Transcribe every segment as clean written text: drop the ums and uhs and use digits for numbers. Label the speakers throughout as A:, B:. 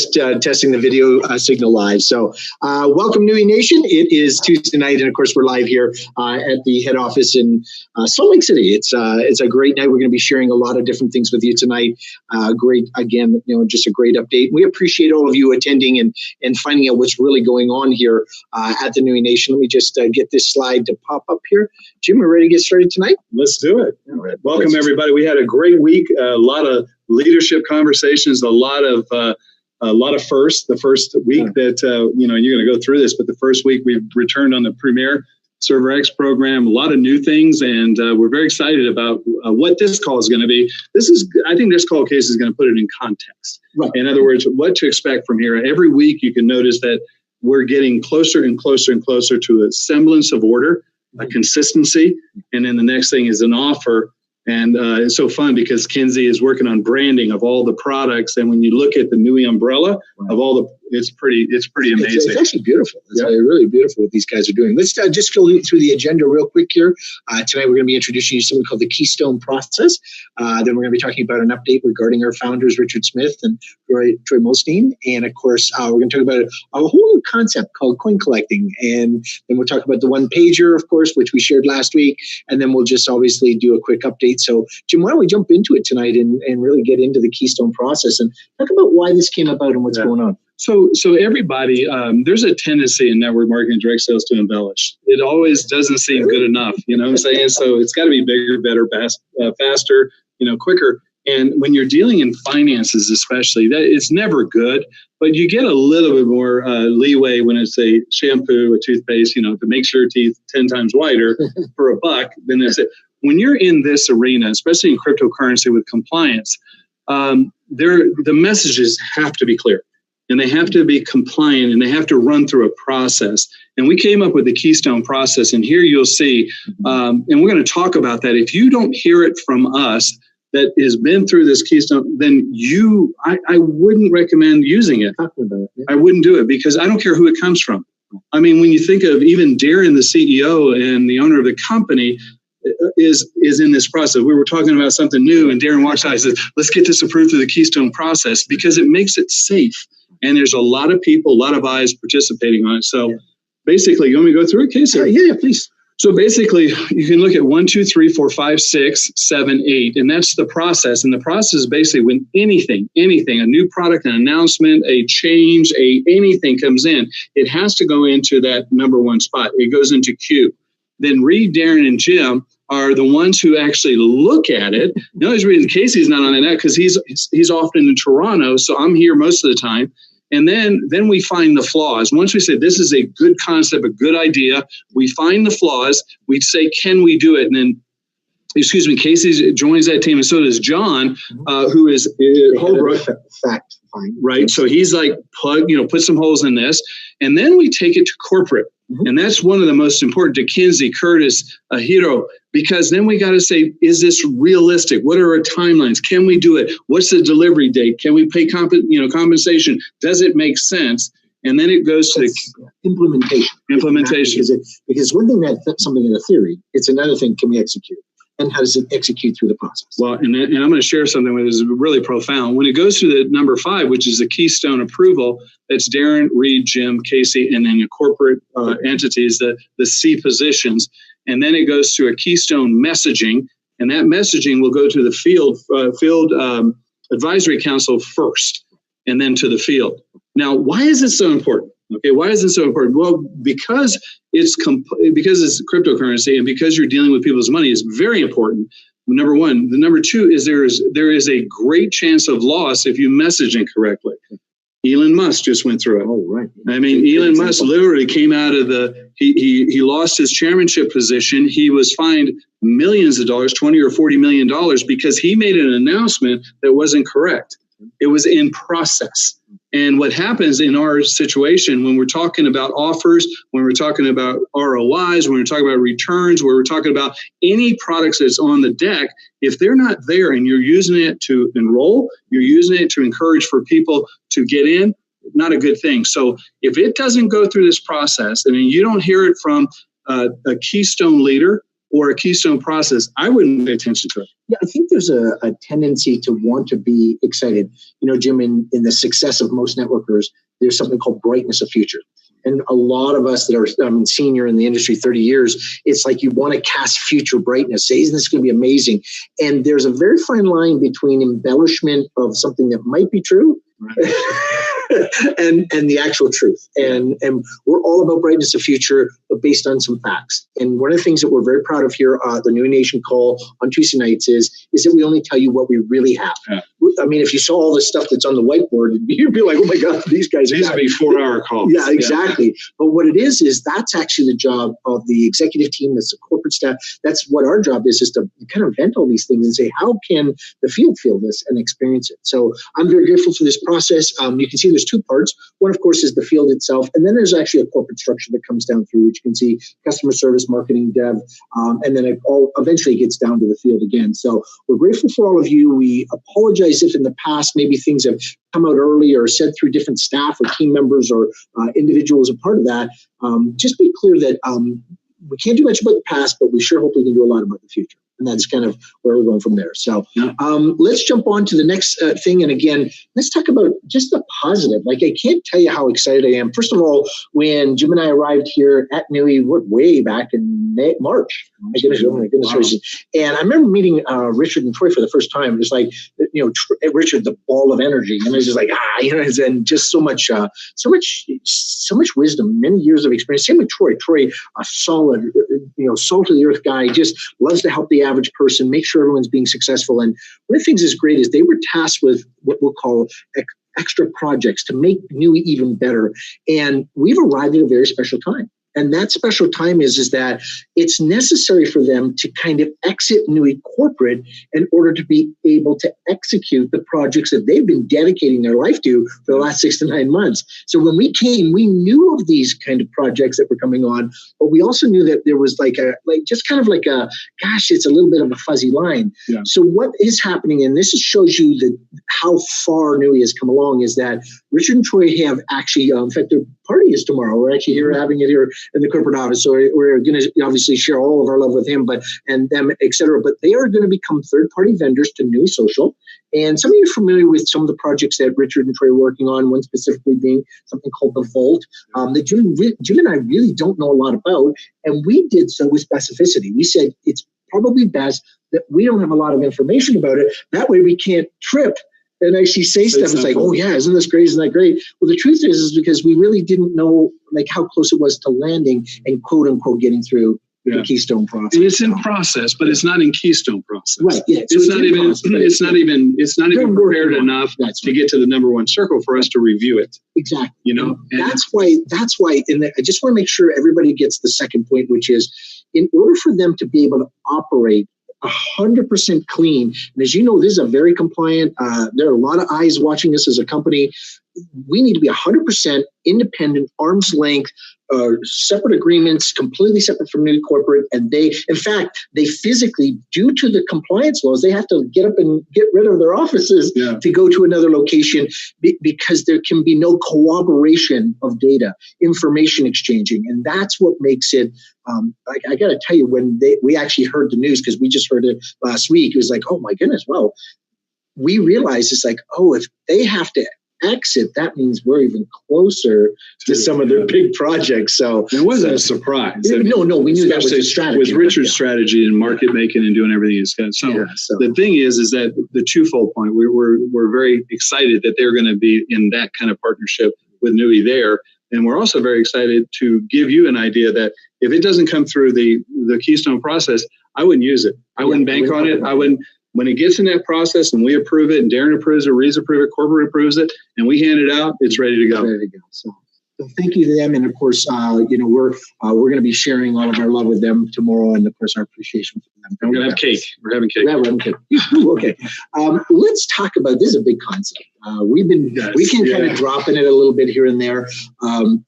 A: just testing the video signal live. So welcome, NUI Nation. It is Tuesday night, and of course, we're live here at the head office in Salt Lake City. It's a great night. We're going to be sharing a lot of different things with you tonight. Great, again, just a great update. We appreciate all of you attending and finding out what's really going on here at the NUI Nation. Let me just get this slide to pop up here. Jim, we're ready to get started tonight?
B: Let's do it.
A: All right.
B: Welcome, everybody. We had a great week. A lot of leadership conversations. A lot of firsts. The first week that you're going to go through this, but the first week we've returned on the Premier Server X program. A lot of new things, and we're very excited about what this call is going to be. I think this call case is going to put it in context. Right. In other words, what to expect from here. Every week, you can notice that we're getting closer and closer and closer to a semblance of order, a consistency, and then the next thing is an offer. And it's so fun because Kinsey is working on branding of all the products. And when you look at the NUI umbrella of all the, it's pretty amazing.
A: It's actually beautiful. It's really beautiful what these guys are doing. Let's just go through the agenda real quick here. Tonight, we're going to be introducing you to something called the Keystone process. Then we're going to be talking about an update regarding our founders, Richard Smith and Troy Molstein. And of course, we're going to talk about a whole new concept called coin collecting. And then we'll talk about the one pager, of course, which we shared last week. And then we'll just obviously do a quick update. So, Jim, why don't we jump into it tonight and really get into the Keystone process and talk about why this came about and what's going on?
B: So everybody, there's a tendency in network marketing and direct sales to embellish. It always doesn't seem good enough, you know what I'm saying? So it's got to be bigger, better, faster, quicker. And when you're dealing in finances, especially, that it's never good, but you get a little bit more leeway when it's a shampoo, a toothpaste, to make sure your teeth 10 times whiter for $1. Then that's it. When you're in this arena, especially in cryptocurrency with compliance, the messages have to be clear. And they have to be compliant, and they have to run through a process. And we came up with the Keystone process, and here you'll see, and we're going to talk about that. If you don't hear it from us that has been through this Keystone, then I wouldn't recommend using it. I wouldn't do it because I don't care who it comes from. I mean, when you think of even Darren, the CEO and the owner of the company, is in this process. We were talking about something new, and Darren walks out and says, let's get this approved through the Keystone process because it makes it safe. And there's a lot of people, a lot of eyes participating on it. So basically, you want me to go through it, Casey?
A: Yeah, please.
B: So basically, you can look at 1, 2, 3, 4, 5, 6, 7, 8, and that's the process. And the process is basically when anything, a new product, an announcement, a change, anything comes in, it has to go into that number one spot. It goes into queue. Then Reed, Darren, and Jim are the ones who actually look at it. The only reason Casey's not on that because he's often in Toronto, so I'm here most of the time. And then we find the flaws. Once we say this is a good concept, a good idea, we find the flaws. We say, can we do it? And then, Casey joins that team, and so does John, who is Holbrook.
A: Fact find.
B: Right. So he's like, put some holes in this. And then we take it to corporate. And that's one of the most important to Kinsey, Curtis, Hiro, because then we got to say, is this realistic? What are our timelines? Can we do it? What's the delivery date? Can we pay compensation? Does it make sense? And then it goes to implementation.
A: Because one thing that's something in a theory, it's another thing, can we execute? And how does it execute through the process?
B: Well, and I'm going to share something that is really profound. When it goes to the number 5, which is the Keystone approval, that's Darren, Reed, Jim, Casey, and then the corporate entities, the C positions. And then it goes to a Keystone messaging, and that messaging will go to the field advisory council first, and then to the field. Now, why is it so important? Okay, why is it so important? Well, because it's cryptocurrency and because you're dealing with people's money is very important. Number one. The number 2 is there is a great chance of loss if you message incorrectly. Elon Musk just went through it.
A: Oh, right.
B: I mean, Elon Musk literally came out of he lost his chairmanship position. He was fined millions of dollars, $20 or $40 million, because he made an announcement that wasn't correct. It was in process. And what happens in our situation when we're talking about offers, when we're talking about ROIs, when we're talking about returns, when we're talking about any products that's on the deck, if they're not there and you're using it to enroll, you're using it to encourage for people to get in, not a good thing. So if it doesn't go through this process and you don't hear it from a Keystone leader, or a Keystone process, I wouldn't pay attention to it.
A: Yeah, I think there's a tendency to want to be excited. Jim, in the success of most networkers, there's something called brightness of future. And a lot of us that are senior in the industry, 30 years, it's like you want to cast future brightness. Say, isn't this going to be amazing? And there's a very fine line between embellishment of something that might be true and the actual truth. And we're all about brightness of future, but based on some facts. And one of the things that we're very proud of here at the NUI Nation call on Tuesday nights is that we only tell you what we really have. Yeah. I mean, if you saw all the stuff that's on the whiteboard, you'd be like, oh my God, these guys.
B: These would be 4-hour calls.
A: Yeah, exactly. Yeah. But what it is that's actually the job of the executive team, that's the corporate staff. That's what our job is to kind of vent all these things and say, how can the field feel this and experience it? So I'm very grateful for this process. You can see there's two parts. One, of course, is the field itself. And then there's actually a corporate structure that comes down through, which you can see customer service, marketing, dev, and then it all eventually gets down to the field again. So we're grateful for all of you. We apologize if in the past maybe things have come out early or said through different staff or team members or individuals a part of that. Just be clear that we can't do much about the past, but we sure hope we can do a lot about the future. And that's kind of where we're going from there. So let's jump on to the next thing. And again, let's talk about just the positive. Like, I can't tell you how excited I am. First of all, when Jim and I arrived here at NUI, we're way back in March. My goodness gracious. And I remember meeting Richard and Troy for the first time. It was like, Richard, the ball of energy. And I was just like, and just so much wisdom, many years of experience. Same with Troy. Troy, a solid, salt of the earth guy, just loves to help the average person, make sure everyone's being successful. And one of the things that's great is they were tasked with what we'll call extra projects to make NUI even better. And we've arrived at a very special time. And that special time is that it's necessary for them to kind of exit NUI corporate in order to be able to execute the projects that they've been dedicating their life to for the last 6 to 9 months. So when we came, we knew of these kind of projects that were coming on, but we also knew that there was it's a little bit of a fuzzy line. Yeah. So what is happening, and this shows you how far NUI has come along, is that Richard and Troy have actually, in fact, their party is tomorrow. We're actually here having it here in the corporate office. So we're going to obviously share all of our love with him, and them, etc. But they are going to become third-party vendors to NUI Social. And some of you are familiar with some of the projects that Richard and Troy are working on, one specifically being something called the Vault, that Jim and I really don't know a lot about. And we did so with specificity. We said it's probably best that we don't have a lot of information about it. That way we can't trip and actually say stuff. It's like, oh yeah, isn't this great? Isn't that great? Well, the truth is because we really didn't know how close it was to landing and quote unquote getting through the Keystone process.
B: And it's in process, but it's not in Keystone process.
A: Right. Yeah.
B: So it's not even prepared enough to get to the number one circle for us to review it.
A: Exactly. That's why, and I just want to make sure everybody gets the second point, which is in order for them to be able to operate 100% clean. And as you know, this is a very compliant, there are a lot of eyes watching us as a company. We need to be 100% independent, arm's length, separate agreements, completely separate from NUI corporate. And they physically, due to the compliance laws, they have to get up and get rid of their offices to go to another location because there can be no corroboration of data, information exchanging. And that's what makes it, I got to tell you, when we actually heard the news, because we just heard it last week, it was like, oh my goodness, well, we realized it's like, oh, if they have to exit, that means we're even closer to some of their big projects. So
B: it wasn't a surprise.
A: No, we knew that was a strategy.
B: With Richard's strategy and market making and doing everything he's got. So the thing is that the twofold point, we're very excited that they're going to be in that kind of partnership with NUI there. And we're also very excited to give you an idea that if it doesn't come through the Keystone process, I wouldn't use it. I wouldn't bank on it. I wouldn't. When it gets in that process and we approve it and Darren approves it, Reese approves it, corporate approves it, and we hand it out, it's ready to go.
A: So thank you to them. And of course, we're going to be sharing all of our love with them tomorrow. And of course, our appreciation for them.
B: We're going to have cake. We're having cake.
A: Yeah, we're having cake. Okay. Let's talk about, this is a big concept. We can kind of drop in it a little bit here and there.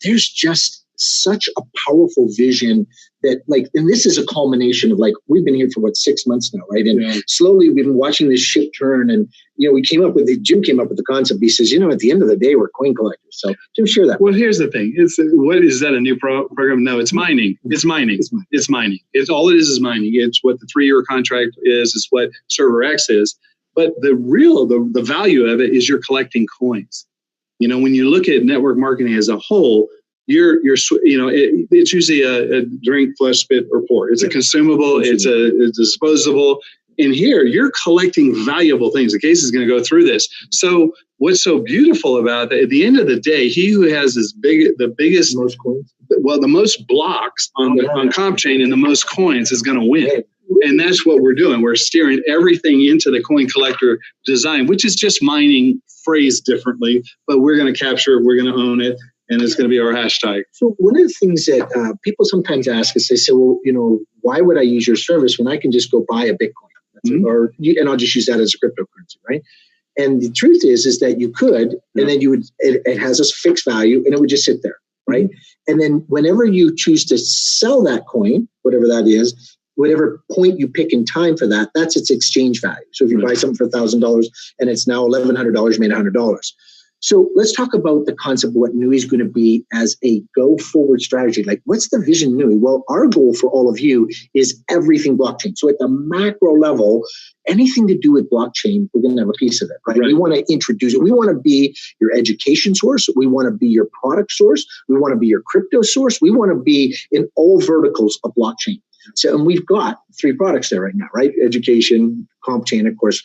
A: There's just such a powerful vision that, like, and this is a culmination of, like, we've been here for 6 months now, right? And slowly we've been watching this ship turn. And, Jim came up with the concept. He says, at the end of the day, we're coin collectors. So Jim, share that.
B: Well, here's the thing. What is that, a new program? No, it's mining. It's mining. It's mining. It's all it is mining. It's what the 3-year contract is. It's what Server X is. But the value of it is you're collecting coins. When you look at network marketing as a whole, it's usually a drink, flush, spit, or pour. It's a consumable. It's a disposable. And here, you're collecting valuable things. The case is going to go through this. So what's so beautiful about that, at the end of the day, he who has the most coins, the most blocks on comp chain and the most coins is going to win. And that's what we're doing. We're steering everything into the coin collector design, which is just mining phrased differently, but we're going to capture it, we're going to own it, and it's going to be our hashtag.
A: So one of the things that people sometimes ask is, they say, well, why would I use your service when I can just go buy a Bitcoin? And I'll just use that as a cryptocurrency, right? And the truth is that you could, and then you would, it has a fixed value, and it would just sit there, right? And then whenever you choose to sell that coin, whatever that is, whatever point you pick in time for that, that's its exchange value. So if you buy something for $1,000 and it's now $1,100, you made $100. So let's talk about the concept of what NUI is going to be as a go-forward strategy. Like, what's the vision NUI? Well, our goal for all of you is everything blockchain. So at the macro level, anything to do with blockchain, we're going to have a piece of it, right? We want to introduce it. We want to be your education source. We want to be your product source. We want to be your crypto source. We want to be in all verticals of blockchain. So, and we've got 3 products there right now, right? Education, comp chain, of course,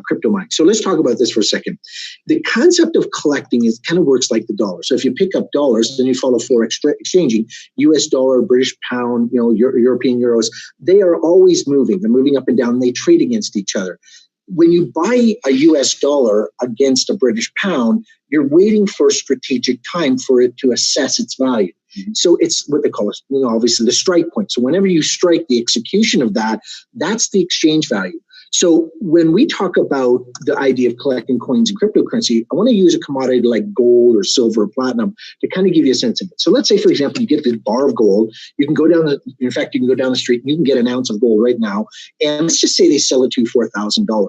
A: crypto mining. So let's talk about this for a second. The concept of collecting kind of works like the dollar. So if you pick up dollars, then you follow forex exchanging, US dollar, British pound, European euros, they are always moving. They're moving up and down. And they trade against each other. When you buy a US dollar against a British pound, you're waiting for strategic time for it to assess its value. So it's what they call, obviously the strike point. So whenever you strike the execution of that, that's the exchange value. So when we talk about the idea of collecting coins and cryptocurrency, I want to use a commodity like gold or silver or platinum to kind of give you a sense of it. So let's say, for example, you get this bar of gold. You can go down you can go down the street and you can get an ounce of gold right now. And let's just say they sell it to you for $1,000.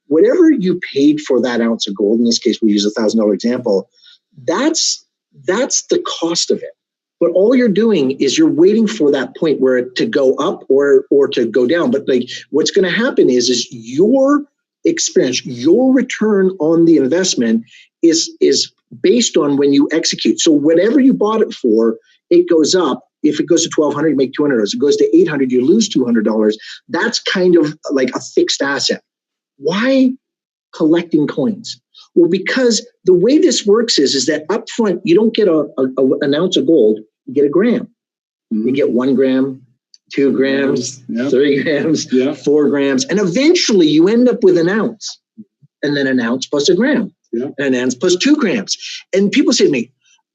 A: Whatever you paid for that ounce of gold, in this case, we use $1,000 example, that's the cost of it. But all you're doing is you're waiting for that point where it to go up or to go down. But like, what's going to happen is your experience, your return on the investment is based on when you execute. So whatever you bought it for, it goes up. If it goes to $1,200, you make $200. If it goes to $800, you lose $200. That's kind of like a fixed asset. Why collecting coins? Well, because the way this works is that up front, you don't get an ounce of gold, you get a gram. You get 1 gram, 2 grams, 3 grams, 4 grams, and eventually you end up with an ounce, and then an ounce plus a gram, and an ounce plus 2 grams. And people say to me,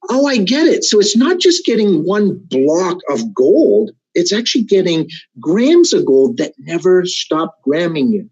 A: oh, I get it. So it's not just getting 1 block of gold, it's actually getting grams of gold that never stop gramming you.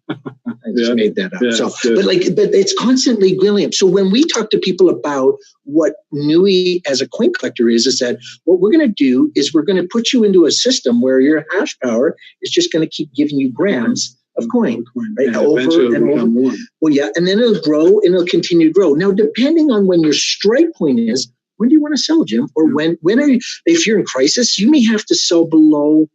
A: I just made that up. But it's constantly going up. So when we talk to people about what NUI as a coin collector is that what we're going to do is we're going to put you into a system where your hash power is just going to keep giving you grams of coin, right? Over and over. Well, and then it'll grow and it'll continue to grow. Now, depending on when your strike point is, when do you want to sell, Jim? Or when are you, if you're in crisis, you may have to sell below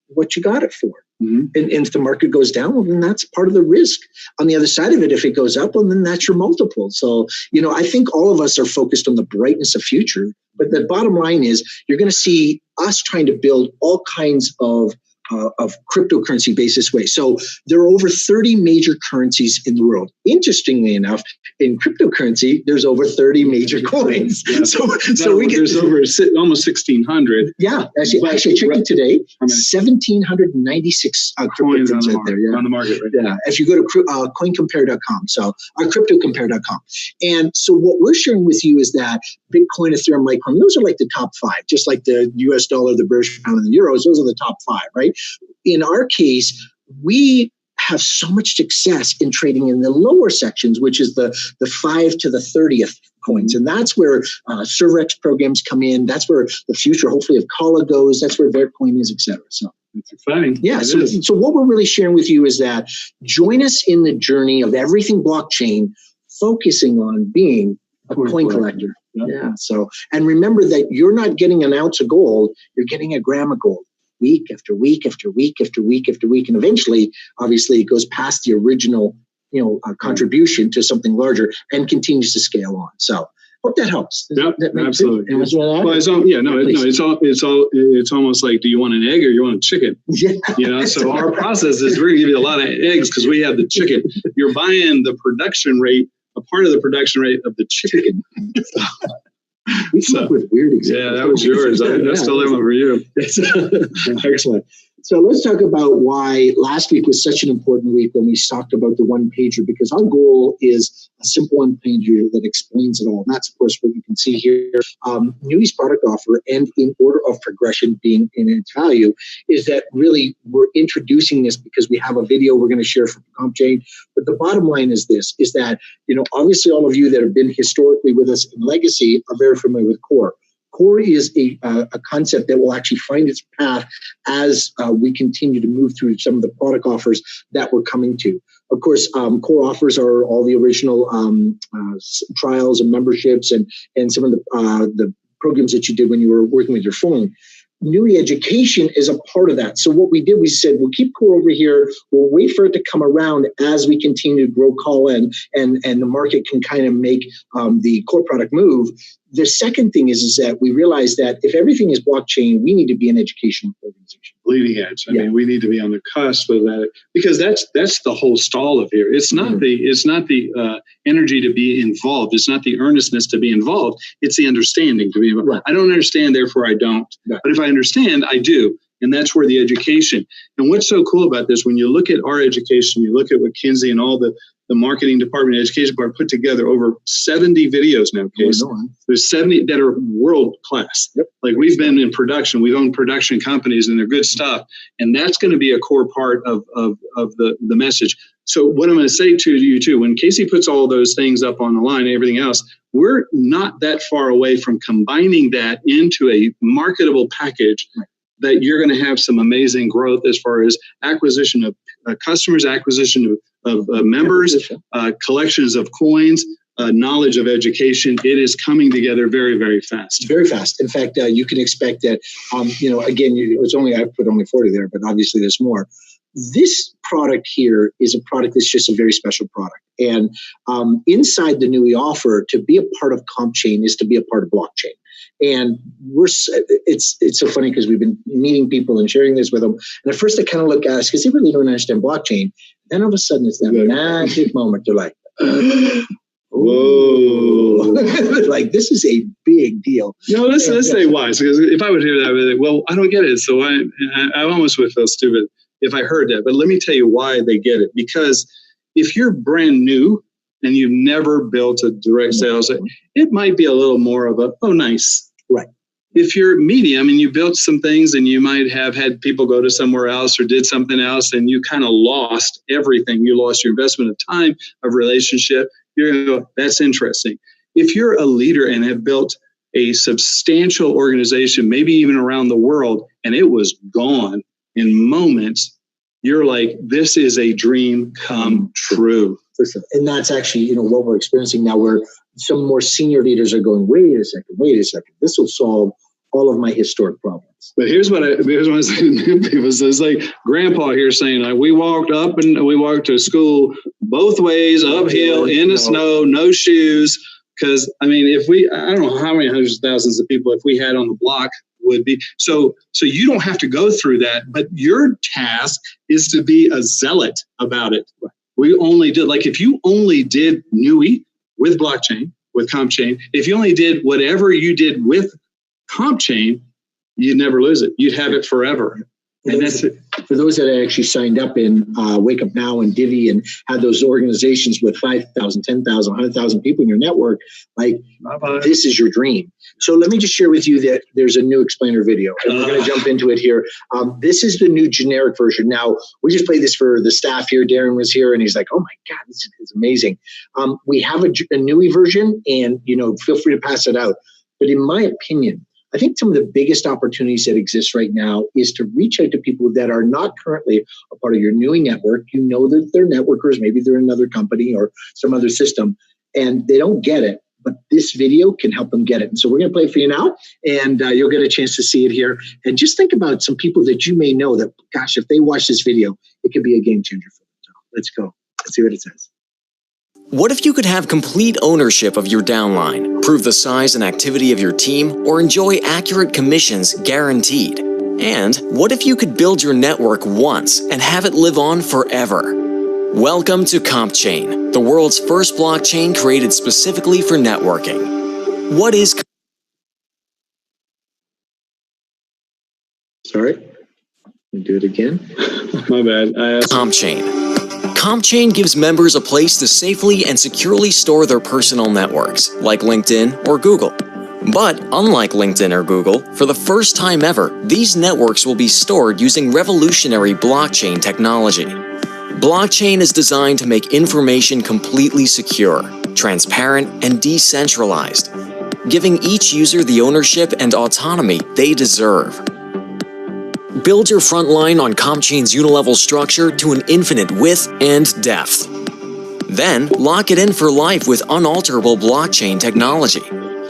A: what you got it for. And if the market goes down, well, then that's part of the risk. On the other side of it, if it goes up, well, then that's your multiple. So, I think all of us are focused on the brightness of future. But the bottom line is you're going to see us trying to build all kinds of cryptocurrency basis way. So there are over 30 major currencies in the world. Interestingly enough, in cryptocurrency, there's over 30 major coins. There's over
B: almost 1,600.
A: Yeah, actually I checked it today. 1,796
B: coins on
A: the
B: market. Right?
A: Yeah, if you go to coincompare.com, so cryptocompare.com. And so what we're sharing with you is that Bitcoin, Ethereum, Litecoin, those are like the top 5, just like the US dollar, the British pound, and the euros. Those are the top 5, right? In our case, we have so much success in trading in the lower sections, which is the 5 to the 30th coins. And that's where ServerX programs come in. That's where the future, hopefully, of Kala goes. That's where Vertcoin is, et cetera. So
B: it's exciting.
A: Yeah. So what we're really sharing with you is that join us in the journey of everything blockchain, focusing on being a coin collector. Yeah. So, and remember that you're not getting an ounce of gold, you're getting a gram of gold week after week after week after week after week. And eventually, obviously, it goes past the original, contribution to something larger and continues to scale on. So hope that helps.
B: Yep, absolutely. Well, it's almost like, do you want an egg or you want a chicken?
A: Yeah.
B: So our process is we're going to give you a lot of eggs because we have the chicken. You're buying the production rate, a part of the production rate of the chicken.
A: We come up with weird examples.
B: Yeah, that was yours. I stole that one for you.
A: Excellent. So let's talk about why last week was such an important week when we talked about the one pager, because our goal is a simple one pager that explains it all. And that's, of course, what you can see here. NUI's product offer, and in order of progression being in its value, is that really we're introducing this because we have a video we're going to share from Combden. But the bottom line is this, is that, obviously all of you that have been historically with us in Legacy are very familiar with Core. Core is a concept that will actually find its path as we continue to move through some of the product offers that we're coming to. Of course, Core offers are all the original trials and memberships and some of the programs that you did when you were working with your phone. NUI education is a part of that. So what we did, we said, we'll keep Core over here. We'll wait for it to come around as we continue to grow call-in and the market can kind of make the core product move. The second thing is that we realize that if everything is blockchain, we need to be an educational organization.
B: Bleeding edge. I mean, we need to be on the cusp of that, because that's the whole stall of here. It's not the energy to be involved. It's not the earnestness to be involved. It's the understanding to be involved. Right. I don't understand, therefore I don't. Right. But if I understand, I do. And that's where the education. And what's so cool about this, when you look at our education, you look at what Kinsey and all the marketing department, education department put together over 70 videos now, Case. There's 70 that are world class. Yep. Like we've been in production, we've owned production companies and they're good stuff. And that's going to be a core part of the message. So what I'm going to say to you too, when Casey puts all those things up on the line and everything else, we're not that far away from combining that into a marketable package that you're going to have some amazing growth as far as acquisition of customers, acquisition of members, collections of coins, knowledge of education. It is coming together very, very fast.
A: Very fast. In fact, you can expect that, again, it's only, I put only 40 there, but obviously there's more. This product here is a product that's just a very special product. And inside the NUI offer, to be a part of Combden is to be a part of blockchain. And it's so funny because we've been meeting people and sharing this with them. And at first they kind of look at us because they really don't understand blockchain. Then all of a sudden it's that magic moment. They're like, whoa, like this is a big deal.
B: No, let's say why. Because if I would hear that, I'd be like, well, I don't get it. So I almost would feel stupid if I heard that. But let me tell you why they get it. Because if you're brand new and you've never built a direct sales, it might be a little more of a, oh, nice.
A: Right.
B: If you're medium and you built some things and you might have had people go to somewhere else or did something else and you kind of lost everything. You lost your investment of time, of relationship. You're going to go, that's interesting. If you're a leader and have built a substantial organization, maybe even around the world, and it was gone in moments, you're like, this is a dream come true.
A: And that's actually, what we're experiencing now, where some more senior leaders are going, wait a second, this will solve all of my historic problems.
B: But here's what I say to new people. So it's like Grandpa here saying, like, we walked up and we walked to school both ways, uphill, in the snow, no shoes. Because, I mean, I don't know how many hundreds of thousands of people, if we had on the block, would be. So you don't have to go through that, but your task is to be a zealot about it. We only did, like, if you only did NUI with blockchain, with Combden, if you only did whatever you did with Combden, you'd never lose it. You'd have it forever. And that's it.
A: For those that actually signed up in Wake Up Now and Divvy and had those organizations with 5,000, 10,000, 100,000 people in your network, like, this is your dream. So let me just share with you that there's a new explainer video, and we're going to jump into it here. This is the new generic version. Now, we just played this for the staff here. Darren was here, and he's like, oh, my God, this is amazing. We have a NUI version, and, feel free to pass it out. But in my opinion, I think some of the biggest opportunities that exist right now is to reach out to people that are not currently a part of your NUI network. You know that they're networkers, maybe they're in another company or some other system, and they don't get it. But this video can help them get it. And so we're going to play it for you now, and you'll get a chance to see it here. And just think about some people that you may know that, gosh, if they watch this video, it could be a game changer for them. So let's go. Let's see what it says.
C: What if you could have complete ownership of your downline, prove the size and activity of your team, or enjoy accurate commissions guaranteed? And what if you could build your network once and have it live on forever? Welcome to CompChain, the world's first blockchain created specifically for networking. What is...
A: Sorry, do it again.
B: My bad.
C: CompChain. CompChain gives members a place to safely and securely store their personal networks, like LinkedIn or Google. But unlike LinkedIn or Google, for the first time ever, these networks will be stored using revolutionary blockchain technology. Blockchain is designed to make information completely secure, transparent, and decentralized, giving each user the ownership and autonomy they deserve. Build your front line on CompChain's unilevel structure to an infinite width and depth. Then, lock it in for life with unalterable blockchain technology.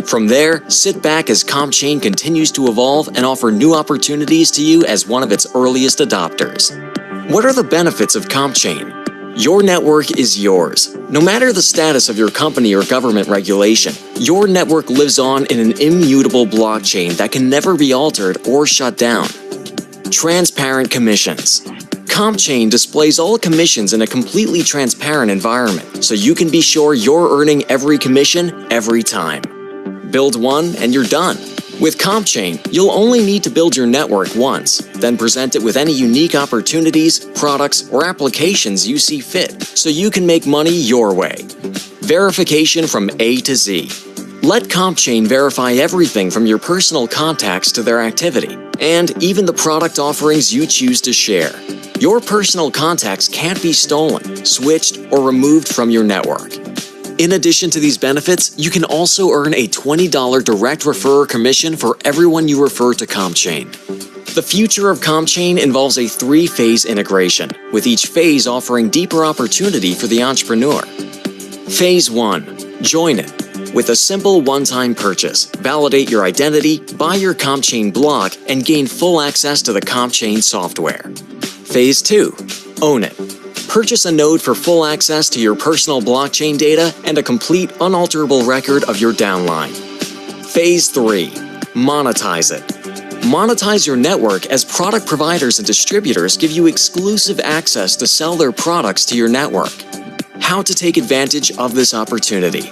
C: From there, sit back as CompChain continues to evolve and offer new opportunities to you as one of its earliest adopters. What are the benefits of CompChain? Your network is yours. No matter the status of your company or government regulation, your network lives on in an immutable blockchain that can never be altered or shut down. Transparent commissions. CompChain displays all commissions in a completely transparent environment, so you can be sure you're earning every commission every time. Build one and you're done. With CompChain, you'll only need to build your network once, then present it with any unique opportunities, products, or applications you see fit, so you can make money your way. Verification from A to Z. Let CompChain verify everything from your personal contacts to their activity, and even the product offerings you choose to share. Your personal contacts can't be stolen, switched, or removed from your network. In addition to these benefits, you can also earn a $20 direct referrer commission for everyone you refer to CompChain. The future of CompChain involves a 3-phase integration, with each phase offering deeper opportunity for the entrepreneur. Phase 1. Join it. With a simple one-time purchase, validate your identity, buy your CompChain block, and gain full access to the CompChain software. Phase 2. Own it. Purchase a node for full access to your personal blockchain data and a complete, unalterable record of your downline. Phase 3. Monetize it. Monetize your network as product providers and distributors give you exclusive access to sell their products to your network. How to take advantage of this opportunity.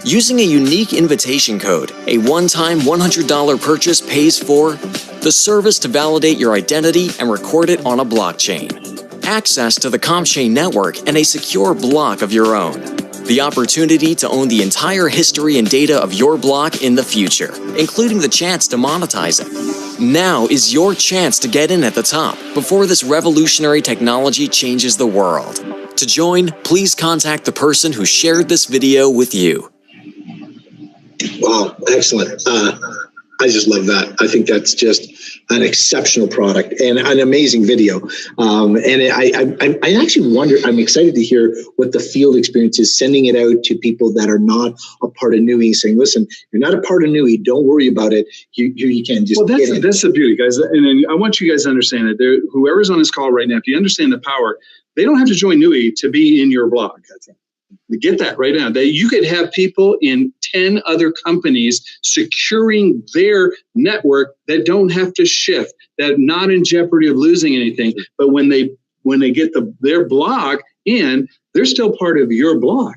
C: Using a unique invitation code, a one-time $100 purchase pays for the service to validate your identity and record it on a blockchain, access to the CompChain network and a secure block of your own, the opportunity to own the entire history and data of your block in the future, including the chance to monetize it. Now is your chance to get in at the top before this revolutionary technology changes the world. To join, please contact the person who shared this video with you.
A: Wow, excellent. I just love that. I think that's just an exceptional product and an amazing video. And I actually wonder, I'm excited to hear what the field experience is, sending it out to people that are not a part of NUI, saying, listen, you're not a part of NUI, don't worry about it. You can just get in.
B: That's the beauty, guys. And I want you guys to understand that whoever's on this call right now, if you understand the power, they don't have to join NUI to be in your block. Get that right now. That you could have people in 10 other companies securing their network that don't have to shift, that are not in jeopardy of losing anything. But when they get their block in, they're still part of your block.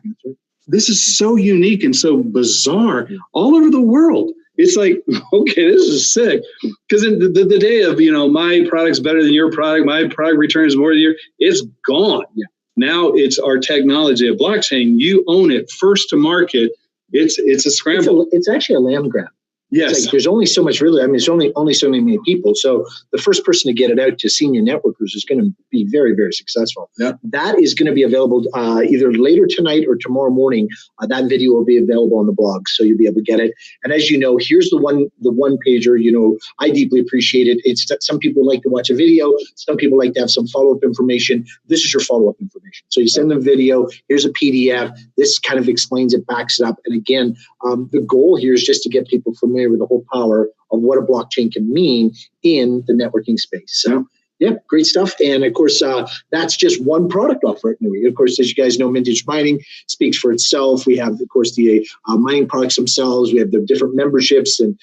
B: This is so unique and so bizarre all over the world. It's like, okay, this is sick. Because the day of, my product's better than your product, my product returns more than your, it's gone.
A: Yeah.
B: Now it's our technology of blockchain. You own it first to market. It's a scramble.
A: It's actually a land grab.
B: Yes.
A: It's like there's only so much really. I mean, there's only so many people. So the first person to get it out to senior networkers is going to be very, very successful.
B: Yep.
A: That is going to be available either later tonight or tomorrow morning. That video will be available on the blog, so you'll be able to get it. And as you know, here's the one pager. I deeply appreciate it. It's that some people like to watch a video. Some people like to have some follow-up information. This is your follow-up information. So you send them video. Here's a PDF. This kind of explains it, backs it up. And again, the goal here is just to get people familiar with the whole power of what a blockchain can mean in the networking space. So, yeah, great stuff. And of course, that's just one product offer at NUI. Of course, as you guys know, Mintage Mining speaks for itself. We have, of course, the mining products themselves. We have the different memberships. And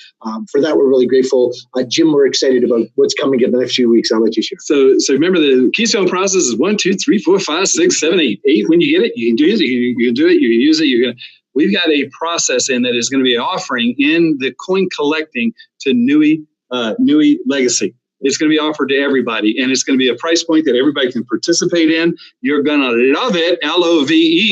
A: for that, we're really grateful. Jim, we're excited about what's coming in the next few weeks. I'll let you share.
B: So remember, the Keystone process is 1, 2, 3, 4, 5, 6, 7, 8. 8, when you get it, you can do it. You can do it. You can use it. We've got a process in that is going to be offering in the coin collecting to NUI Legacy. It's going to be offered to everybody, and it's going to be a price point that everybody can participate in. You're going to love it, LOVE,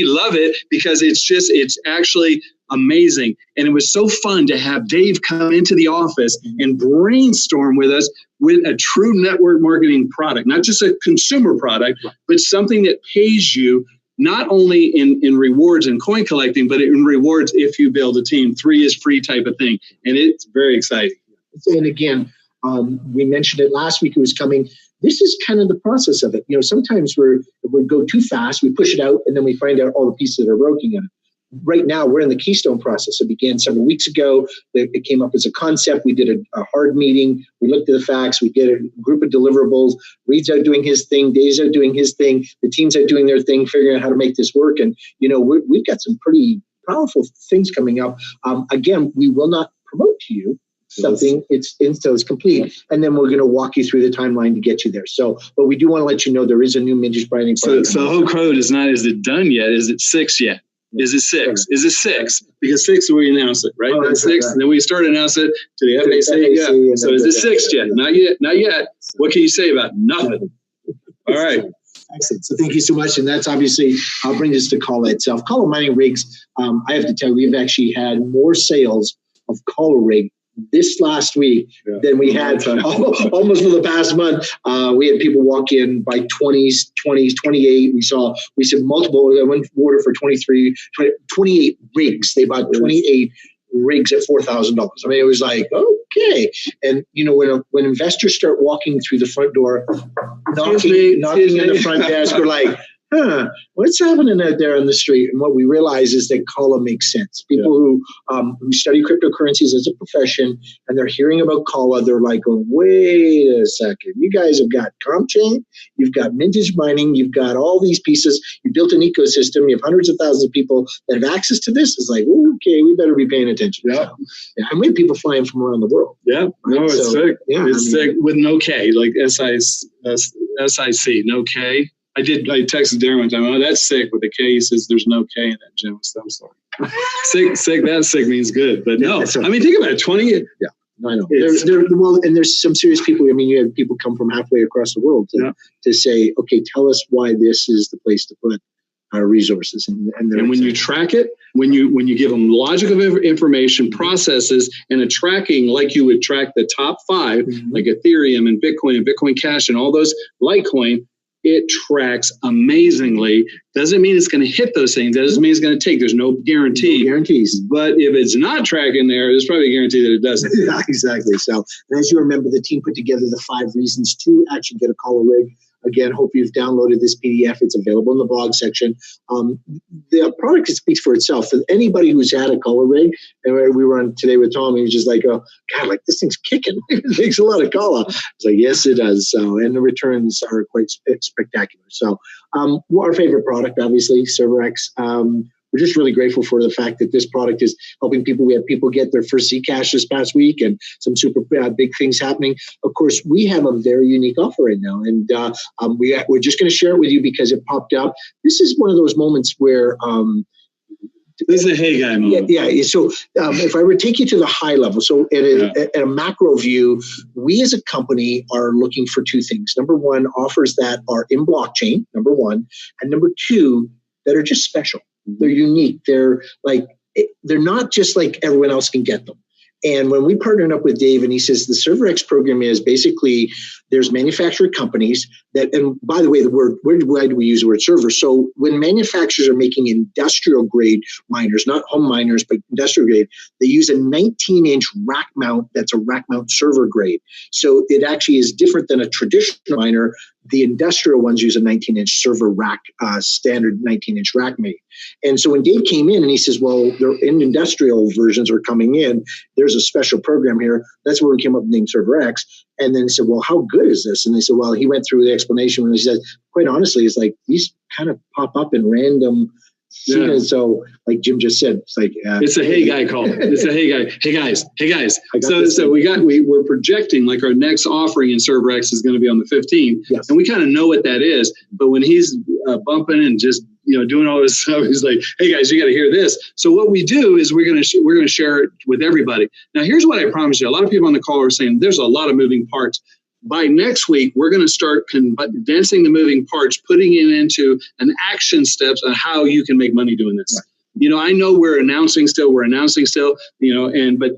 B: love it, because it's actually amazing. And it was so fun to have Dave come into the office and brainstorm with us with a true network marketing product, not just a consumer product, but something that pays you not only in rewards and coin collecting, but in rewards if you build a team. 3 is free type of thing. And it's very exciting.
A: And again, we mentioned it last week, it was coming. This is kind of the process of it. Sometimes we go too fast, we push it out, and then we find out all the pieces that are broken in it. Right now, we're in the Keystone process. It began several weeks ago. It came up as a concept. We did a hard meeting. We looked at the facts. We did a group of deliverables. Reed's out doing his thing. Dave's out doing his thing. The team's out doing their thing, figuring out how to make this work. And, we've got some pretty powerful things coming up. Again, we will not promote to you something until it's complete, and then we're going to walk you through the timeline to get you there. So, but we do want to let you know there is a new Mintage Mining.
B: So the whole code is it done yet? Is it 6 yet? Is it 6? Sure. Is it 6? Because 6 we announce it, right? Then 6, right. And then we start announcing it to the FAC. Yeah. So is it 6 yet? Not yet. Not yet. What can you say about it? Nothing. All right.
A: Excellent. So thank you so much. And that's obviously, I'll bring this to Kala itself. Kala mining rigs, I have to tell you, we've actually had more sales of Kala rig this last week than we had almost for the past month. We had people walk in by 20s, 28. We said multiple. I went to order for 28 rigs. They bought 28 rigs at $4,000. I mean, it was like, okay. And when investors start walking through the front door, knocking on the front desk, we're like, what's happening out there on the street? And what we realize is that Kala makes sense. People who study cryptocurrencies as a profession, and they're hearing about Kala, they're like, wait a second. You guys have got Combden, you've got Mintage Mining, you've got all these pieces. You built an ecosystem. You have hundreds of thousands of people that have access to this. It's like, okay, we better be paying attention. Yeah. And we have people flying from around the world.
B: Yeah. Right? No, it's sick. Yeah, it's sick with no K, like SIC, no K. I texted Darren one time, that's sick with a K. He says there's no K in that, Jim. So I'm sorry. Sick, that sick means good. But no, I mean, think about it, 20. Yeah,
A: I know. And there's some serious people. I mean, you have people come from halfway across the world to say, okay, tell us why this is the place to put our resources. And
B: when you track it, when you give them logic of information, processes, and a tracking like you would track the top 5, like Ethereum and Bitcoin Cash and all those Litecoin, it tracks amazingly. Doesn't mean it's going to hit those things. Doesn't mean it's going to take. There's no guarantee.
A: No guarantees.
B: But if it's not tracking there, there's probably a guarantee that it doesn't.
A: Yeah, exactly. So, and as you remember, the team put together the 5 reasons to actually get a Kala rig. Again, hope you've downloaded this PDF. It's available in the blog section. The product speaks for itself. For anybody who's had a Kala rig, and we were on today with Tom, he was just like, oh, God, like this thing's kicking. It makes a lot of Kala. It's like, yes, it does. So, and the returns are quite spectacular. So our favorite product, obviously, ServerX. We're just really grateful for the fact that this product is helping people. We had people get their first Zcash this past week and some super big things happening. Of course, we have a very unique offer right now, and we're just going to share it with you because it popped up. This is one of those moments where
B: This is a hey guy moment.
A: Yeah. So if I were to take you to the high level, so at a macro view, we as a company are looking for two things. Number one, offers that are in blockchain, number one. And number two, that are just special. They're unique. They're not just like everyone else can get them. And when we partnered up with Dave, and he says the ServerX program is basically, there's manufacturer companies that, and by the way, why do we use the word server? So when manufacturers are making industrial grade miners, not home miners, but industrial grade, they use a 19-inch rack mount that's a rack mount server grade. So it actually is different than a traditional miner. The industrial ones use a 19-inch server rack, standard 19-inch rack mate. And so when Dave came in and he says, well, their industrial versions are coming in, there's a special program here. That's where we came up with the name ServerX. And then he said, well, how good is this? And they said, well, he went through the explanation and he said, quite honestly, it's like these kind of pop up in random. Yeah. So like Jim just said, it's like
B: it's a hey guy call. It's a hey guy. Hey guys. So we're projecting like our next offering in ServerX is going to be on the 15th.
A: Yes.
B: And we kind of know what that is. But when he's bumping and just doing all this stuff, he's like, hey guys, you got to hear this. So what we do is we're going to share it with everybody. Now here's what I promise you. A lot of people on the call are saying there's a lot of moving parts. By next week, we're going to start condensing the moving parts, putting it into an action steps on how you can make money doing this. Right. I know we're announcing still, but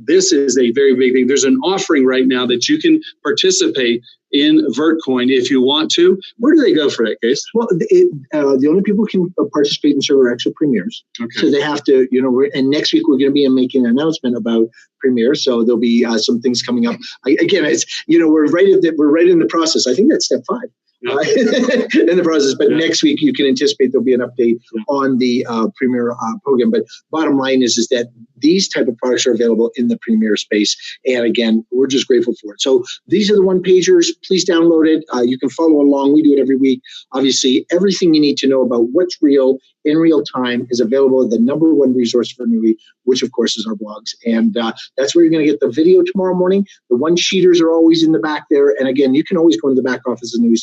B: this is a very big thing. There's an offering right now that you can participate in Vertcoin if you want to. Where do they go for that, Case?
A: Well, the only people who can participate in ServerX are premiers. Okay. So they have to, and next week we're going to be making an announcement about Premier. So there'll be some things coming up. Again, it's, we're right in the process. I think that's step 5. In the process, but next week you can anticipate there'll be an update on the Premier program. But bottom line is that these type of products are available in the Premier space, and again, we're just grateful for it. So these are the one pagers. Please download it. You can follow along. We do it every week. Obviously, everything you need to know about what's real in real time is available at the number one resource for NUI, which of course is our blogs. And that's where you're going to get the video tomorrow morning. The one-sheeters are always in the back there, and again, you can always go to the back office of NUI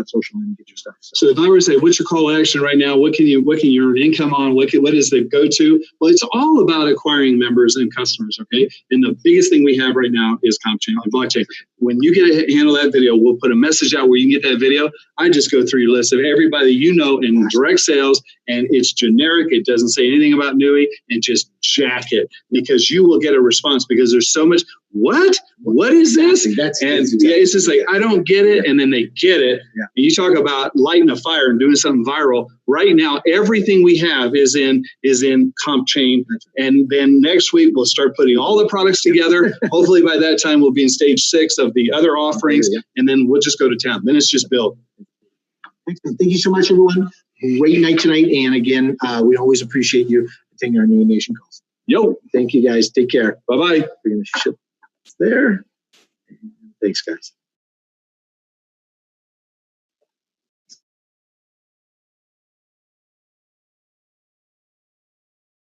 A: social and get your stuff.
B: So if I were to say, what's your call to action right now? What can you earn income on? What is the go-to? Well, it's all about acquiring members and customers, okay? And the biggest thing we have right now is Combden and blockchain. When you get a handle that video, we'll put a message out where you can get that video. I just go through your list of everybody in direct sales, and it's generic. It doesn't say anything about NUI, and just jack it, because you will get a response, because there's so much, what is this? It's just like, I don't get it. And then they get it. Yeah. And you talk about lighting a fire and doing something viral. Right now, everything we have is in Combden. And then next week, we'll start putting all the products together. Hopefully by that time, we'll be in stage 6 of the other offerings. And then we'll just go to town. Then it's just built.
A: Excellent. Thank you so much, everyone. Great night tonight. And again, we always appreciate you taking our NUI Nation calls.
B: Yo.
A: Thank you, guys. Take care.
B: Bye-bye.
A: We're going to ship there. Thanks, guys.